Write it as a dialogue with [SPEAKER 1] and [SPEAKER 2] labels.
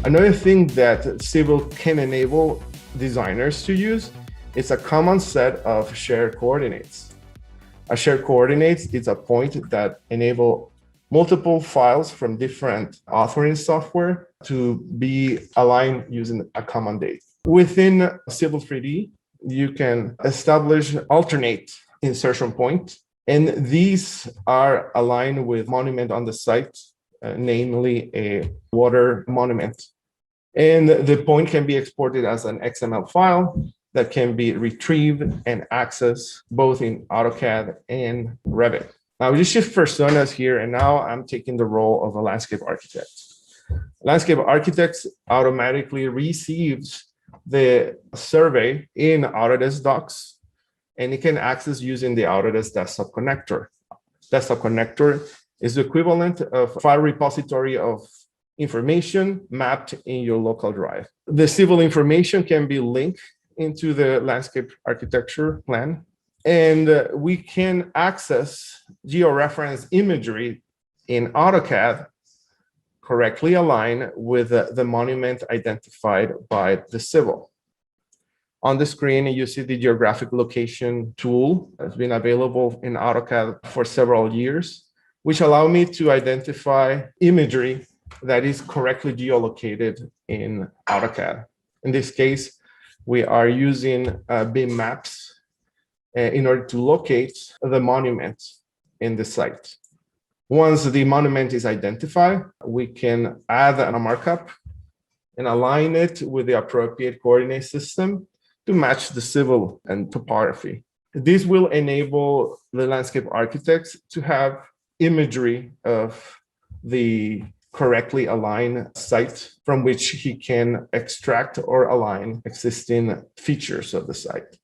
[SPEAKER 1] Another thing that Civil can enable designers to use is a common set of shared coordinates. A shared coordinates is a point that enable multiple files from different authoring software to be aligned using a common date. Within Civil 3D, you can establish alternate insertion points, and these are aligned with monument on the site, namely a water monument. And the point can be exported as an XML file that can be retrieved and accessed both in AutoCAD and Revit. Now we just shift personas here, and now I'm taking the role of a landscape architect. Landscape architects automatically receives the survey in Autodesk Docs, and it can access using the Autodesk Desktop Connector. Desktop Connector is the equivalent of file repository of information mapped in your local drive. The civil information can be linked into the landscape architecture plan, and we can access georeference imagery in AutoCAD correctly aligned with the monument identified by the civil. On the screen, you see the geographic location tool that's been available in AutoCAD for several years, which allow me to identify imagery that is correctly geolocated in AutoCAD. In this case, we are using BIM maps in order to locate the monument in the site. Once the monument is identified, we can add a markup and align it with the appropriate coordinate system to match the civil and topography. This will enable the landscape architects to have imagery of the correctly aligned site from which he can extract or align existing features of the site.